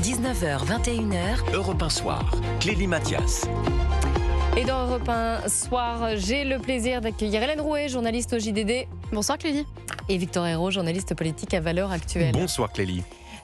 19h, 21h, Europe 1 Soir, Clélie Mathias. Et dans Europe 1 Soir, j'ai le plaisir d'accueillir Hélène Rouet, journaliste au JDD. Bonsoir Clélie. Et Victor Hérault, journaliste politique à Valeurs Actuelles. Bonsoir Clélie.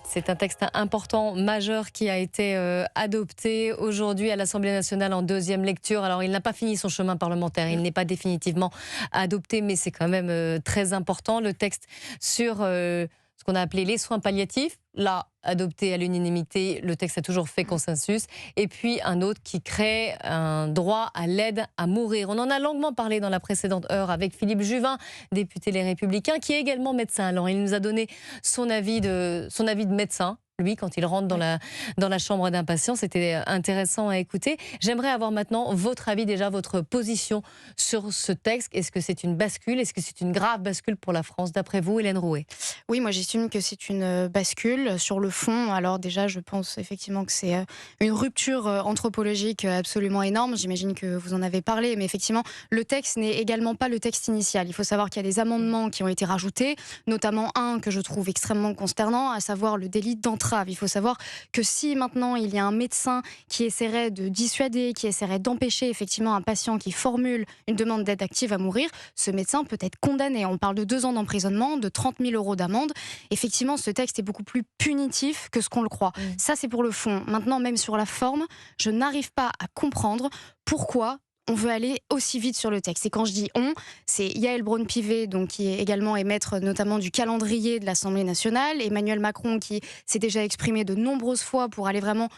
C'est un texte important, majeur, qui a été adopté aujourd'hui à l'Assemblée nationale en deuxième lecture. Alors, il n'a pas fini son chemin parlementaire, il n'est pas définitivement adopté, mais c'est quand même très important. Le texte sur ce qu'on a appelé les soins palliatifs, là, adopté à l'unanimité, le texte a toujours fait consensus. Et puis un autre qui crée un droit à l'aide à mourir. On en a longuement parlé dans la précédente heure avec Philippe Juvin, député Les Républicains, qui est également médecin. Alors il nous a donné son avis de médecin. Lui, quand il rentre dans la chambre d'un patient, c'était intéressant à écouter. J'aimerais avoir maintenant votre avis, déjà votre position sur ce texte. Est-ce que c'est une bascule? Est-ce que c'est une grave bascule pour la France, d'après vous, Hélène Rouet? Oui, moi j'estime que c'est une bascule. Sur le fond, alors déjà je pense effectivement que c'est une rupture anthropologique absolument énorme. J'imagine que vous en avez parlé, mais effectivement le texte n'est également pas le texte initial. Il faut savoir qu'il y a des amendements qui ont été rajoutés, notamment un que je trouve extrêmement consternant, à savoir le délit d'entrave. Il faut savoir que si maintenant il y a un médecin qui essaierait de dissuader, qui essaierait d'empêcher effectivement un patient qui formule une demande d'aide active à mourir, ce médecin peut être condamné. On parle de 2 ans d'emprisonnement, de 30 000 € d'amende. Effectivement, ce texte est beaucoup plus punitif que ce qu'on le croit. Ça, c'est pour le fond. Maintenant, même sur la forme, je n'arrive pas à comprendre pourquoi on veut aller aussi vite sur le texte. Et quand je dis on, c'est Yaël Braun-Pivet, donc qui est également maître notamment du calendrier de l'Assemblée nationale, Emmanuel Macron qui s'est déjà exprimé de nombreuses fois pour aller vraiment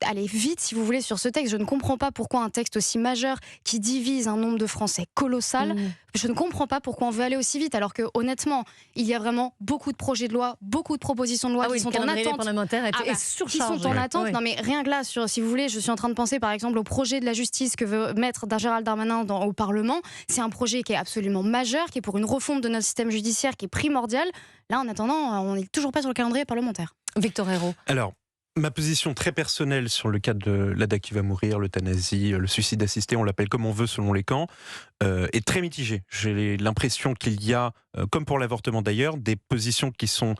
aller vite, si vous voulez, sur ce texte. Je ne comprends pas pourquoi un texte aussi majeur qui divise un nombre de Français colossal, je ne comprends pas pourquoi on veut aller aussi vite, alors que honnêtement, il y a vraiment beaucoup de projets de loi, beaucoup de propositions de loi qui sont en attente. Parlementaire est surchargé. Qui sont en attente. Oui. Non mais rien que là, si vous voulez, je suis en train de penser par exemple au projet de la justice que veut mettre Gérald Darmanin au Parlement. C'est un projet qui est absolument majeur, qui est pour une refonte de notre système judiciaire, qui est primordial. Là, en attendant, on n'est toujours pas sur le calendrier parlementaire. Victor Hérault. Alors, ma position très personnelle sur le cas de l'aide active à mourir, l'euthanasie, le suicide assisté, on l'appelle comme on veut selon les camps, est très mitigée. J'ai l'impression qu'il y a, comme pour l'avortement d'ailleurs, des positions qui sont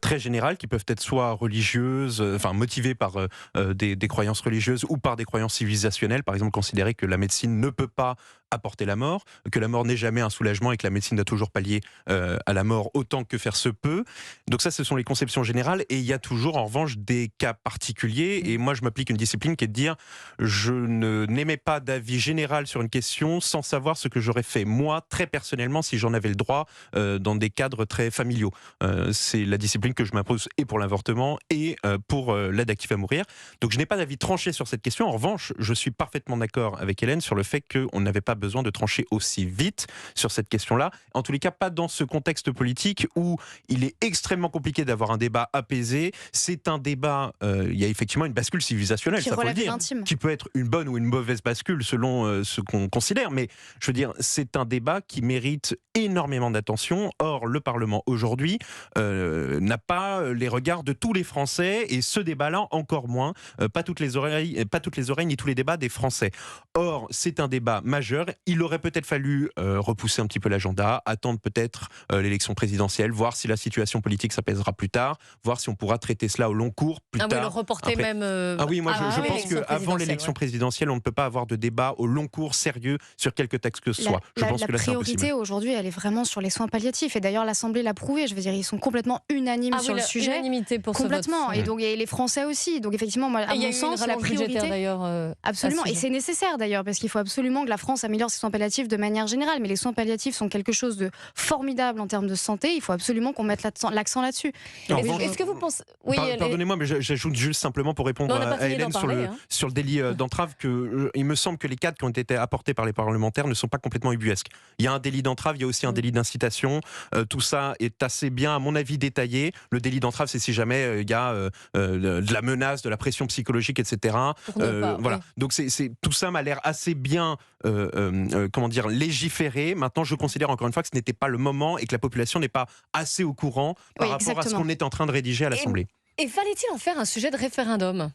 très générales, qui peuvent être soit religieuses, motivées par des croyances religieuses ou par des croyances civilisationnelles. Par exemple, considérer que la médecine ne peut pas apporter la mort, que la mort n'est jamais un soulagement et que la médecine doit toujours pallier à la mort autant que faire se peut. Donc ça, ce sont les conceptions générales, et il y a toujours en revanche des cas particuliers, et moi je m'applique une discipline qui est de dire je n'émets pas d'avis général sur une question sans savoir ce que j'aurais fait moi très personnellement si j'en avais le droit dans des cadres très familiaux. C'est la discipline que je m'impose et pour l'avortement et pour l'aide active à mourir. Donc je n'ai pas d'avis tranché sur cette question. En revanche, je suis parfaitement d'accord avec Hélène sur le fait qu'on n'avait pas besoin de trancher aussi vite sur cette question-là. En tous les cas, pas dans ce contexte politique où il est extrêmement compliqué d'avoir un débat apaisé. C'est un débat, il y a effectivement une bascule civilisationnelle, ça faut le dire, qui peut être une bonne ou une mauvaise bascule selon ce qu'on considère. Mais je veux dire, c'est un débat qui mérite énormément d'attention. Or, le Parlement aujourd'hui n'a pas les regards de tous les Français, et ce débat-là encore moins. Pas toutes les oreilles ni tous les débats des Français. Or, c'est un débat majeur. Il aurait peut-être fallu repousser un petit peu l'agenda, attendre peut-être l'élection présidentielle, voir si la situation politique s'apaisera plus tard, voir si on pourra traiter cela au long cours plus tard. Oui, le reporter après. même. Oui, moi je pense qu'avant l'élection présidentielle, on ne peut pas avoir de débat au long cours sérieux sur quelque texte que ce soit. Je pense que là, c'est impossible. La priorité aujourd'hui, elle est vraiment sur les soins palliatifs. Et d'ailleurs, l'Assemblée l'a prouvé. Je veux dire, ils sont complètement unanimes sur le sujet. Unanimité pour complètement. Ce vote. Et donc, et les Français aussi. Donc effectivement, moi, à mon sens, la priorité. Absolument. Et c'est nécessaire d'ailleurs, parce qu'il faut absolument que la France améliore ses soins palliatifs de manière générale. Mais les soins palliatifs sont quelque chose de formidable en termes de santé. Il faut absolument qu'on mette l'accent là-dessus. Est-ce que vous pensez... Oui, pardonnez-moi, mais j'ajoute juste simplement pour répondre à Hélène sur le délit d'entrave que il me semble que les cadres qui ont été apportés par les parlementaires ne sont pas complètement ubuesques. Il y a un délit d'entrave, il y a aussi un délit d'incitation. Tout ça est assez bien, à mon avis, détaillé. Le délit d'entrave, c'est si jamais il y a de la menace, de la pression psychologique, etc. Voilà. Oui. Donc tout ça m'a l'air assez bien légiféré. Maintenant, je considère encore une fois que ce n'était pas le moment et que la population n'est pas assez au courant par rapport à ce qu'on est en train de rédiger à l'Assemblée. Et fallait-il en faire un sujet de référendum ?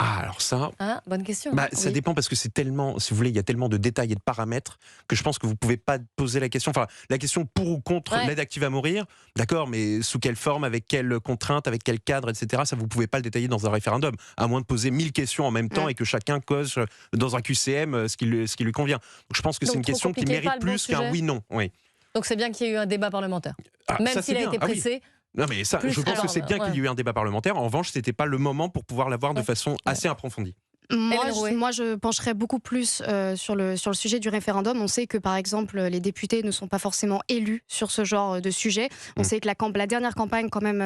Ah, alors ça, Ah, bonne question. ça Oui. dépend parce que c'est tellement, si vous voulez, il y a tellement de détails et de paramètres que je pense que vous pouvez pas poser la question. Enfin, la question pour ou contre Ouais. l'aide active à mourir, d'accord, mais sous quelle forme, avec quelles contraintes, avec quel cadre, etc. Ça, vous pouvez pas le détailler dans un référendum, à moins de poser 1000 questions en même temps et que chacun cause dans un QCM ce qui lui convient. Donc, je pense que c'est Donc, une trop question qui compliqué, mérite pas le bon plus qu'un sujet. oui/non. Oui. Donc c'est bien qu'il y ait eu un débat parlementaire. Ah, Même ça, s'il c'est a bien. été Ah oui. pressé. Non, mais ça, Plus je pense alors, que c'est bien qu'il y ait eu un débat parlementaire. En revanche, c'était pas le moment pour pouvoir l'avoir de Ouais. façon assez approfondie. Hélène Rouet. Moi, je pencherais beaucoup plus sur le sujet du référendum. On sait que, par exemple, les députés ne sont pas forcément élus sur ce genre de sujet. On sait que la dernière campagne, quand même,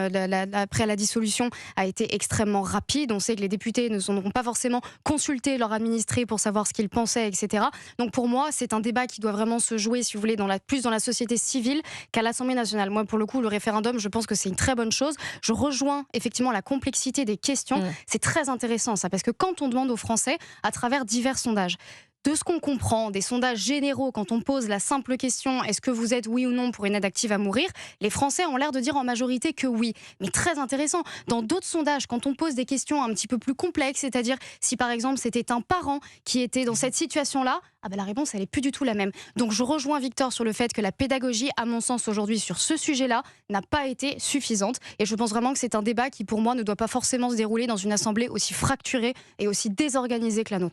après la dissolution, a été extrêmement rapide. On sait que les députés n'ont pas forcément consulté leurs administrés pour savoir ce qu'ils pensaient, etc. Donc, pour moi, c'est un débat qui doit vraiment se jouer, si vous voulez, plus dans la société civile qu'à l'Assemblée nationale. Moi, pour le coup, le référendum, je pense que c'est une très bonne chose. Je rejoins effectivement la complexité des questions. C'est très intéressant, ça, parce que quand on demande aux Français, à travers divers sondages, de ce qu'on comprend, des sondages généraux, quand on pose la simple question « Est-ce que vous êtes oui ou non pour une aide active à mourir ?», les Français ont l'air de dire en majorité que oui. Mais très intéressant, dans d'autres sondages, quand on pose des questions un petit peu plus complexes, c'est-à-dire si par exemple c'était un parent qui était dans cette situation-là, la réponse elle est plus du tout la même. Donc je rejoins Victor sur le fait que la pédagogie, à mon sens aujourd'hui sur ce sujet-là, n'a pas été suffisante. Et je pense vraiment que c'est un débat qui pour moi ne doit pas forcément se dérouler dans une assemblée aussi fracturée et aussi désorganisée que la nôtre.